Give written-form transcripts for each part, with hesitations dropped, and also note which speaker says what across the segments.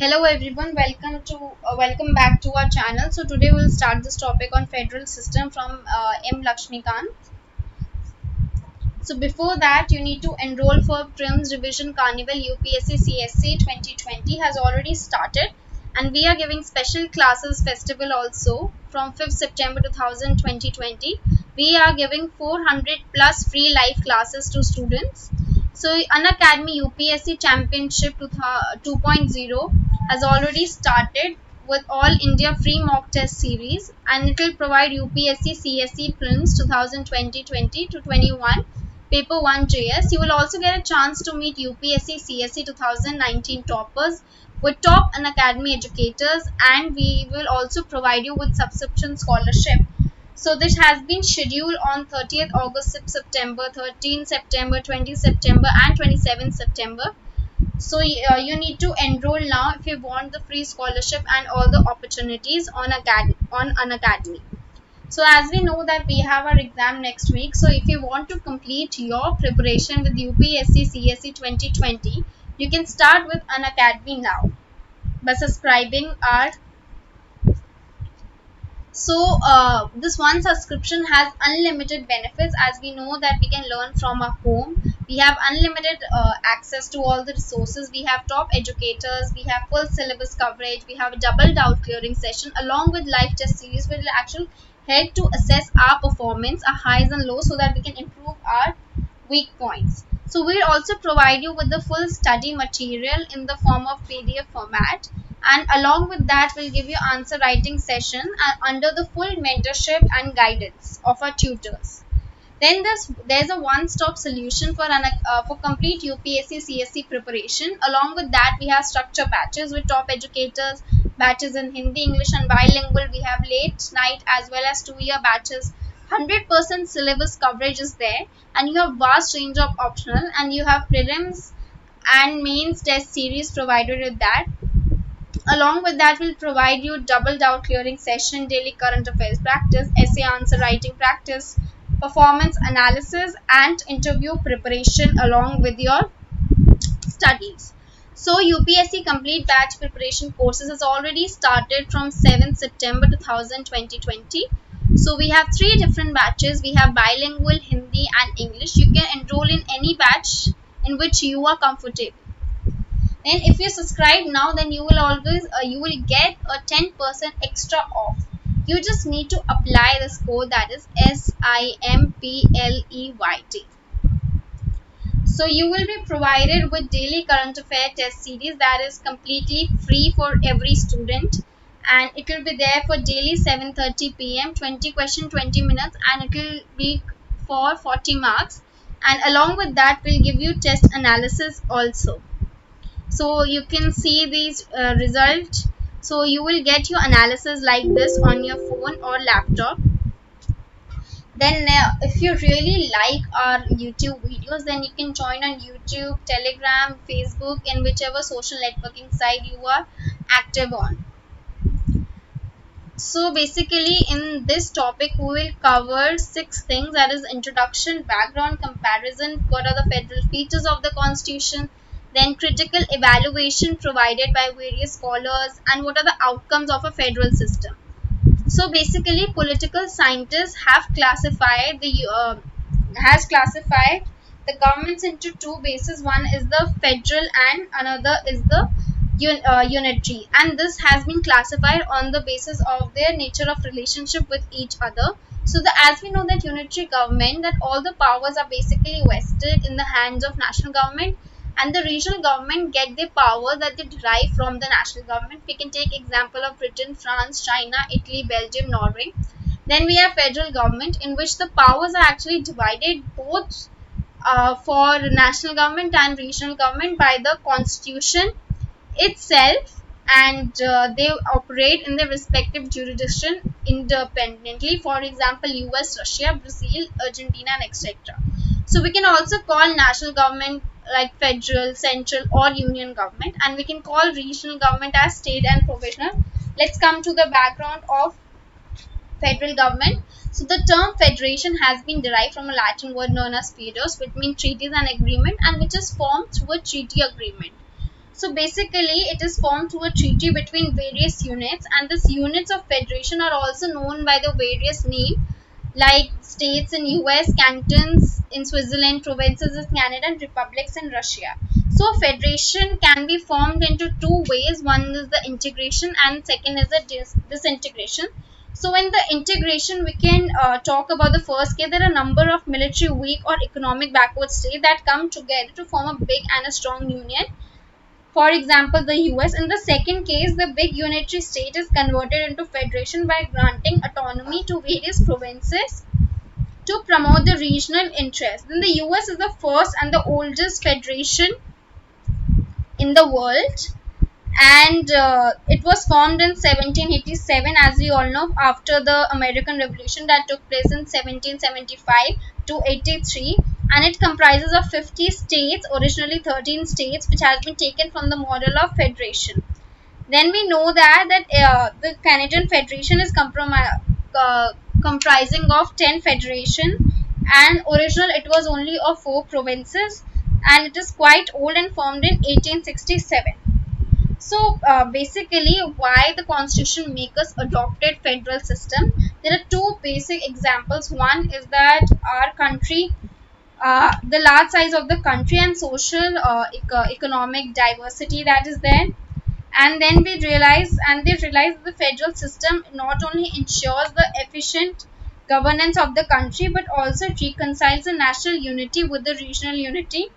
Speaker 1: Hello everyone, welcome back to our channel. So today we'll start this topic on federal system from M Lakshmikant. So before that, you need to enroll for Prelims Revision Carnival UPSC CSC 2020 has already started, and we are giving special classes festival also from 5th September 2020. We are giving 400 plus free live classes to students. So Unacademy UPSC Championship 2.0 has already started with all India free mock test series, and it will provide UPSC CSC Prelims 2020 to 21 paper 1 JS. You will also get a chance to meet UPSC CSC 2019 toppers with top Unacademy educators, and we will also provide you with subscription scholarship. So this has been scheduled on 30th August, 6th September, 13th September, 20th September and 27th September. So you need to enroll now if you want the free scholarship and all the opportunities on Unacademy. So as we know that we have our exam next week, so if you want to complete your preparation with UPSC CSC 2020, you can start with Unacademy now by subscribing our. So this one subscription has unlimited benefits, as we know that we can learn from our home. We have unlimited access to all the resources. We have top educators, we have full syllabus coverage, we have a double doubt clearing session along with live test series, which will actually help to assess our performance, our highs and lows, so that we can improve our weak points. So we'll also provide you with the full study material in the form of PDF format, and along with that we'll give you answer writing session under the full mentorship and guidance of our tutors. Then there's a one-stop solution for complete UPSC CSC preparation. Along with that, we have structure batches with top educators, batches in Hindi, English and bilingual. We have late night as well as 2-year batches. 100% syllabus coverage is there, and you have vast range of optional, and you have prelims and mains test series provided with that. Along with that, we'll provide you double doubt clearing session, daily current affairs practice, essay answer writing practice, performance analysis and interview preparation along with your studies. So UPSC complete batch preparation courses has already started from 7th September 2020. So we have 3 different batches. We have bilingual, Hindi and English. You can enroll in any batch in which you are comfortable. And if you subscribe now, then you will get a 10% extra off. You just need to apply this code, that is SIMPLEYT. So you will be provided with daily current affair test series that is completely free for every student, and it will be there for daily 7:30 p.m. 20 question 20 minutes, and it will be for 40 marks, and along with that we'll give you test analysis also. So you can see these results. So you will get your analysis like this on your phone or laptop. Then if you really like our YouTube videos, then you can join on YouTube, Telegram, Facebook, and whichever social networking site you are active on. So basically in this topic we will cover 6 things, that is introduction, background, comparison, what are the federal features of the constitution, then critical evaluation provided by various scholars, and what are the outcomes of a federal system. So basically political scientists have classified the governments into 2 bases. One is the federal and another is the unitary, and this has been classified on the basis of their nature of relationship with each other. So as we know that unitary government, that all the powers are basically vested in the hands of national government, and the regional government get their power that they derive from the national government. We can take example of Britain, France, China, Italy, Belgium, Norway. Then we have federal government, in which the powers are actually divided both for national government and regional government by the constitution itself, and they operate in their respective jurisdiction independently. For example, US, Russia, Brazil, Argentina and etc. So we can also call national government like federal, central or union government, and we can call regional government as state and provisional. Let's come to the background of federal government. So the term federation has been derived from a Latin word known as fedus, which means treaties and agreement, and which is formed through a treaty agreement. So basically it is formed through a treaty between various units, and these units of federation are also known by the various name, like states in US, cantons in Switzerland, provinces in Canada, and republics in Russia. So federation can be formed into two ways. One is the integration and second is the disintegration. So in the integration, we can talk about the first case. There are a number of military weak or economic backward states that come together to form a big and a strong union. For example, the US. In the second case, the big unitary state is converted into federation by granting autonomy to various provinces to promote the regional interest. Then the US is the first and the oldest federation in the world, and it was formed in 1787, as we all know, after the American Revolution that took place in 1775 to 83, and it comprises of 50 states, originally 13 states, which has been taken from the model of federation. Then we know that the Canadian Federation is comprising of 10 federation, and original it was only of 4 provinces, and it is quite old and formed in 1867. So basically, why the constitution makers adopted federal system? There are two basic examples. One is that our country, the large size of the country and social economic diversity that is there, and then they realize the federal system not only ensures the efficient governance of the country but also reconciles the national unity with the regional unity.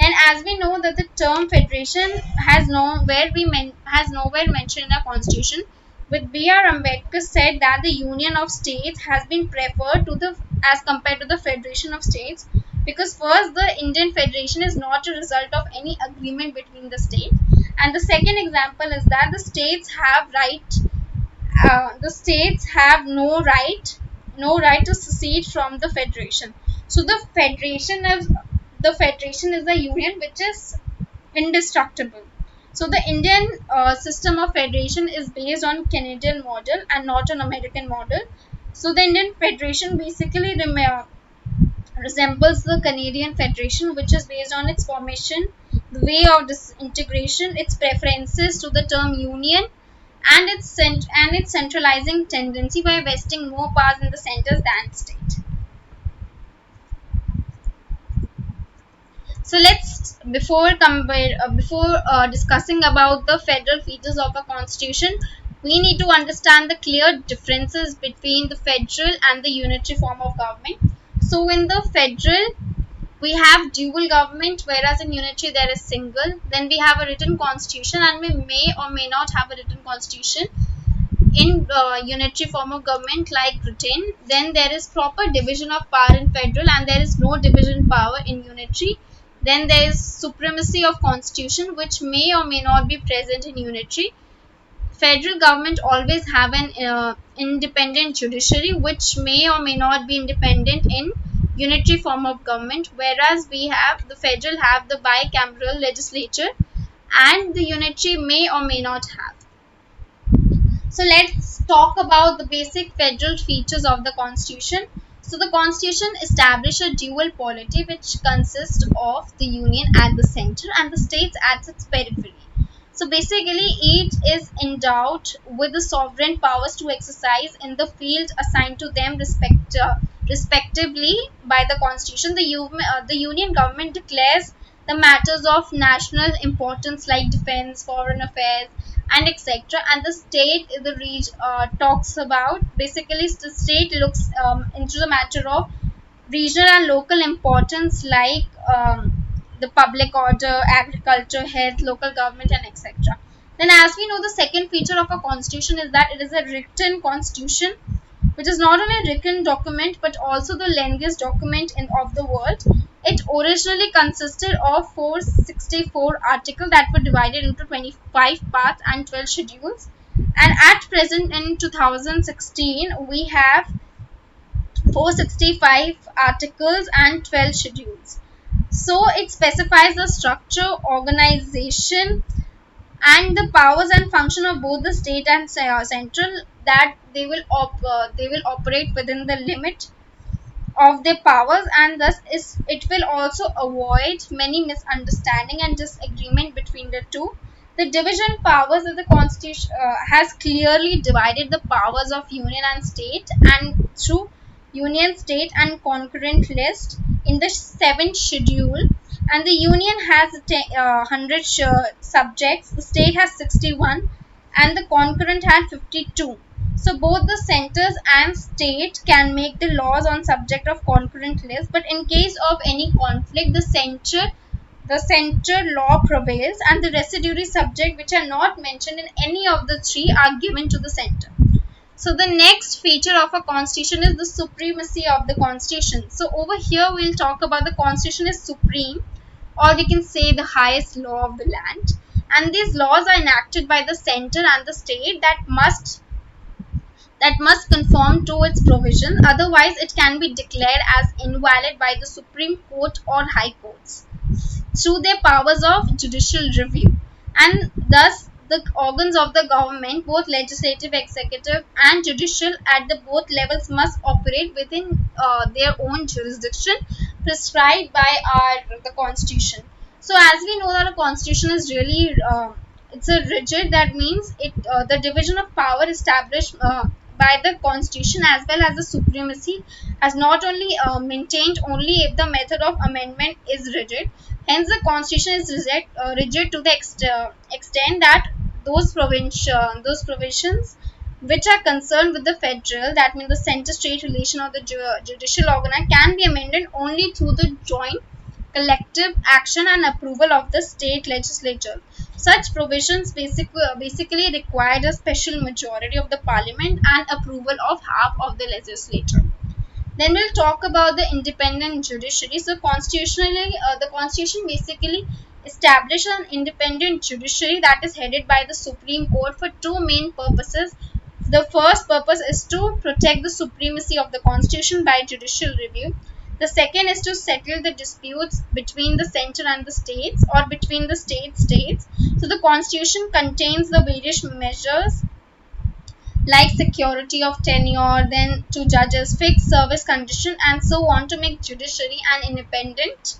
Speaker 1: And as we know that the term federation has nowhere mentioned in our constitution, with B.R. Ambedkar said that the union of states has been preferred to the as compared to the federation of states, because first, the Indian federation is not a result of any agreement between the state, and the second example is that the states have no right to secede from the federation. So the federation is a union which is indestructible. So the Indian system of federation is based on Canadian model and not an American model. So the Indian federation basically resembles the Canadian federation, which is based on its formation, the way of disintegration, its preferences to the term union, and its centralizing tendency by vesting more powers in the centers than state. So let's before discussing about the federal features of a constitution, we need to understand the clear differences between the federal and the unitary form of government. So in the federal, we have dual government, whereas in unitary there is single. Then we have a written constitution, and we may or may not have a written constitution in unitary form of government like written. Then there is proper division of power in federal, and there is no division power in unitary. Then there is supremacy of constitution, which may or may not be present in unitary. Federal government always have an independent judiciary, which may or may not be independent in unitary form of government, whereas the federal have the bicameral legislature, and the unitary may or may not have. So let's talk about the basic federal features of the constitution. So the constitution establishes a dual polity, which consists of the union at the center and the states at its periphery. So basically, each is endowed with the sovereign powers to exercise in the field assigned to them respectively by the constitution. The union government declares the matters of national importance like defense, foreign affairs, and etc. And the state talks about, basically the state looks into the matter of regional and local importance like the public order, agriculture, health, local government, and etc. Then, as we know, the second feature of a constitution is that it is a written constitution, which is not only a written document but also the lengthiest document of the world. It originally consisted of 464 articles that were divided into 25 parts and 12 schedules. And at present, in 2016, we have 465 articles and 12 schedules. So it specifies the structure, organization, and the powers and function of both the state and central, that they will operate within the limit of their powers, and thus it will also avoid many misunderstanding and disagreement between the two. The division powers of the constitution has clearly divided the powers of union and state, and through union, state and concurrent list in the 7th schedule. And the union has 100 subjects, the state has 61, and the concurrent had 52. So both the centers and state can make the laws on subject of concurrent list, but in case of any conflict, the center law prevails, and the residuary subject which are not mentioned in any of the three are given to the center. So the next feature of a constitution is the supremacy of the constitution. So over here we'll talk about the constitution is supreme, or we can say the highest law of the land, and these laws are enacted by the center and the state that must conform to its provision, otherwise it can be declared as invalid by the Supreme Court or High Courts through their powers of judicial review. And thus the organs of the government, both legislative, executive and judicial at the both levels, must operate within their own jurisdiction prescribed by the constitution. So as we know that a constitution is really it's a rigid, that means it the division of power established by the constitution as well as the supremacy has not only maintained only if the method of amendment is rigid. Hence the constitution is rigid to the extent that those provisions which are concerned with the federal, that means the center state relation of the judicial organ, can be amended only through the joint collective action and approval of the state legislature. Such provisions basically required a special majority of the parliament and approval of half of the legislature. Then we'll talk about the independent judiciary. So constitutionally, the constitution basically establishes an independent judiciary that is headed by the Supreme Court for two main purposes. The first purpose is to protect the supremacy of the constitution by judicial review. The second is to settle the disputes between the center and the states, or between the states. So the constitution contains the various measures like security of tenure, then to judges, fixed service condition and so on, to make judiciary an independent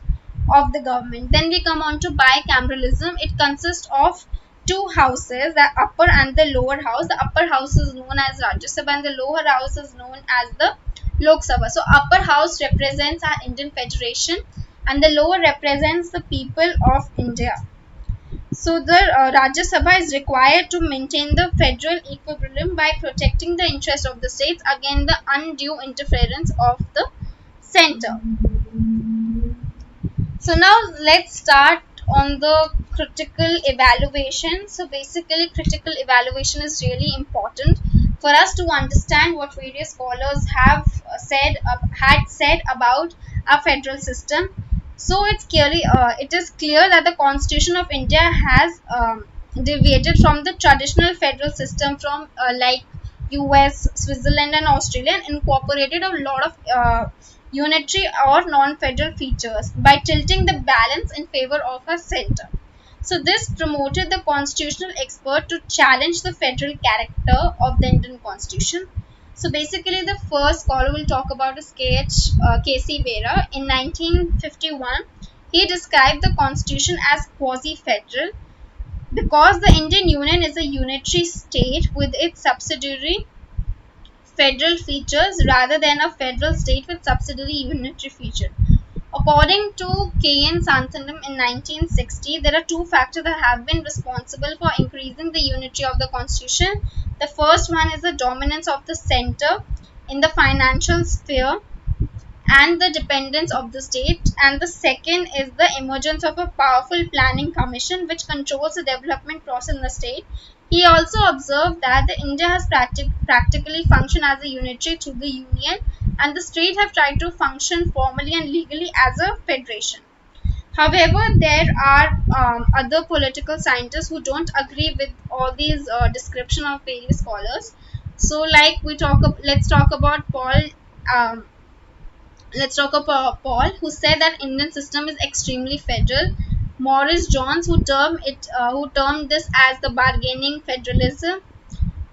Speaker 1: of the government. Then we come on to bicameralism. It consists of two houses, the upper and the lower house. The upper house is known as Rajya Sabha and the lower house is known as the Lok Sabha. So upper house represents our Indian Federation and the lower represents the people of India. So the Rajya Sabha is required to maintain the federal equilibrium by protecting the interest of the states against the undue interference of the center. So now let's start on the critical evaluation. So basically critical evaluation is really important for us to understand what various scholars have had said about our federal system. So it is clear that the Constitution of India has deviated from the traditional federal system from like US, Switzerland and Australia, and incorporated a lot of unitary or non-federal features by tilting the balance in favor of a center. So this promoted the constitutional expert to challenge the federal character of the Indian Constitution. So basically the first scholar we'll talk about is K.C. Vera. In 1951, he described the constitution as quasi-federal because the Indian Union is a unitary state with its subsidiary federal features rather than a federal state with subsidiary unitary feature. According to K.N. Santhanam in 1960, there are two factors that have been responsible for increasing the unity of the constitution. The first one is the dominance of the center in the financial sphere and the dependence of the state, and the second is the emergence of a powerful planning commission which controls the development process in the state. He also observed that the India has practically functioned as a unitary through the union, and the state have tried to function formally and legally as a federation. However, there are other political scientists who don't agree with all these description of various scholars. So, like let's talk about Paul. Let's talk about Paul, who said that Indian system is extremely federal. Morris Jones, who termed this as the bargaining federalism.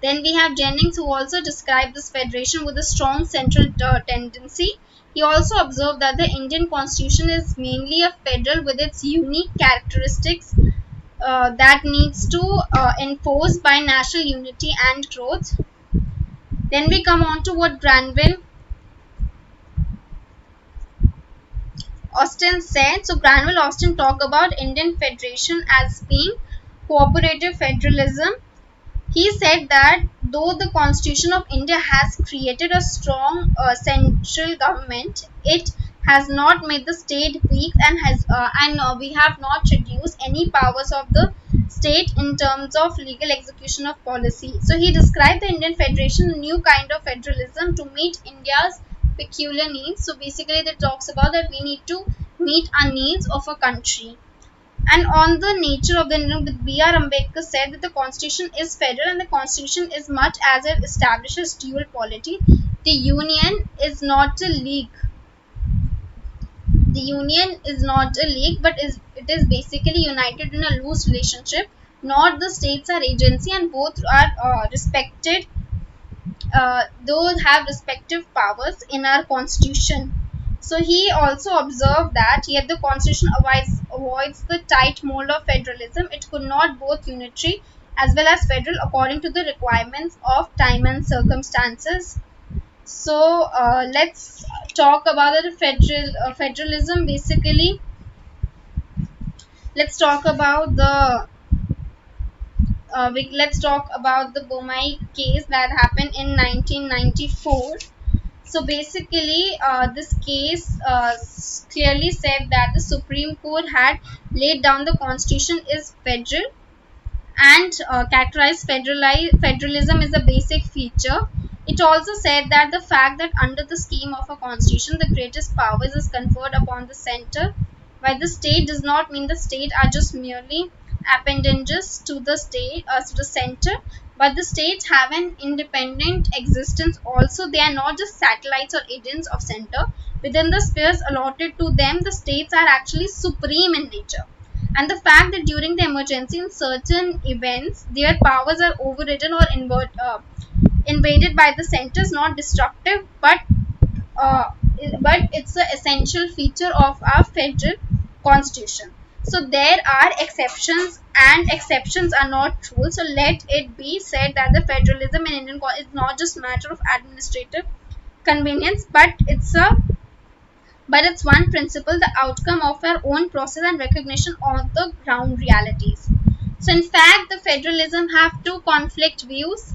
Speaker 1: Then we have Jennings, who also described this federation with a strong central tendency. He also observed that the Indian constitution is mainly a federal with its unique characteristics that needs to enforce by national unity and growth. Then we come on to what Granville Austin said. So Granville Austin talked about Indian federation as being cooperative federalism. He said that though the Constitution of India has created a strong central government, it has not made the state weak and we have not reduced any powers of the state in terms of legal execution of policy. So he described the Indian Federation a new kind of federalism to meet India's peculiar needs. So basically, that talks about that we need to meet our needs of a country. And on the nature of the Union, B.R. Ambedkar said that the constitution is federal and the constitution is much as it establishes dual polity. The union is not a league. The union is not a league, but it is basically united in a loose relationship. Not the states are agency, and both are respected. Those have respective powers in our constitution. So he also observed that yet the constitution avoids the tight mold of federalism. It could not both unitary as well as federal according to the requirements of time and circumstances. So let's talk about the federalism. Basically, let's talk about the let's talk about the Bomai case that happened in 1994. So basically, this case clearly said that the Supreme Court had laid down the constitution is federal and characterized federalism is a basic feature. It also said that the fact that under the scheme of a constitution, the greatest powers is conferred upon the center, while the state does not mean the state are just merely appendages to the center, but the states have an independent existence also. They are not just satellites or agents of center. Within the spheres allotted to them, the states are actually supreme in nature. And the fact that during the emergency in certain events, their powers are overridden or invaded by the center is not destructive, but it's an essential feature of our federal constitution. So there are exceptions, and exceptions are not rules. So let it be said that the federalism in Indian is not just a matter of administrative convenience, but it's one principle, the outcome of our own process and recognition of the ground realities. So in fact, the federalism have two conflict views.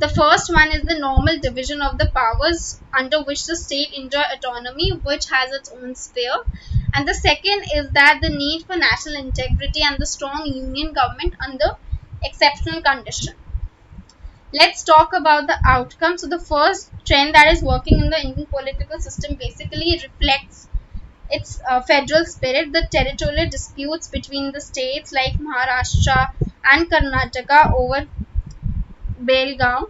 Speaker 1: The first one is the normal division of the powers under which the state enjoy autonomy, which has its own sphere. And the second is that the need for national integrity and the strong union government under exceptional conditions. Let's talk about the outcome. So the first trend that is working in the Indian political system basically reflects its federal spirit. The territorial disputes between the states like Maharashtra and Karnataka over Belgaum.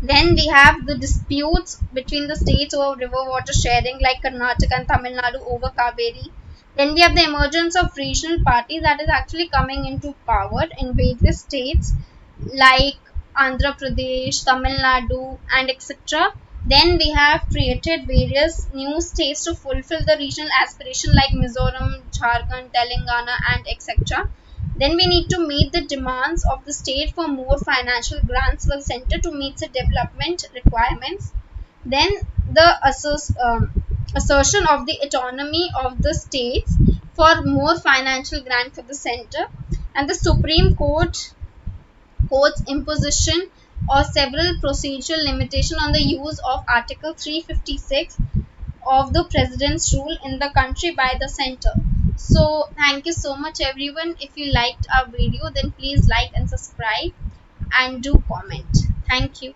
Speaker 1: Then we have the disputes between the states over river water sharing like Karnataka and Tamil Nadu over Kaveri. Then we have the emergence of regional parties that is actually coming into power in various states like Andhra Pradesh, Tamil Nadu, and etc. Then we have created various new states to fulfill the regional aspiration like Mizoram, Jharkhand, Telangana, and etc. Then we need to meet the demands of the state for more financial grants for the center to meet the development requirements. Then the assertion of the autonomy of the states for more financial grant for the center, and the Supreme Court's imposition or several procedural limitation on the use of Article 356 of the President's rule in the country by the center. So thank you so much everyone. If you liked our video, then please like and subscribe and do comment. Thank you.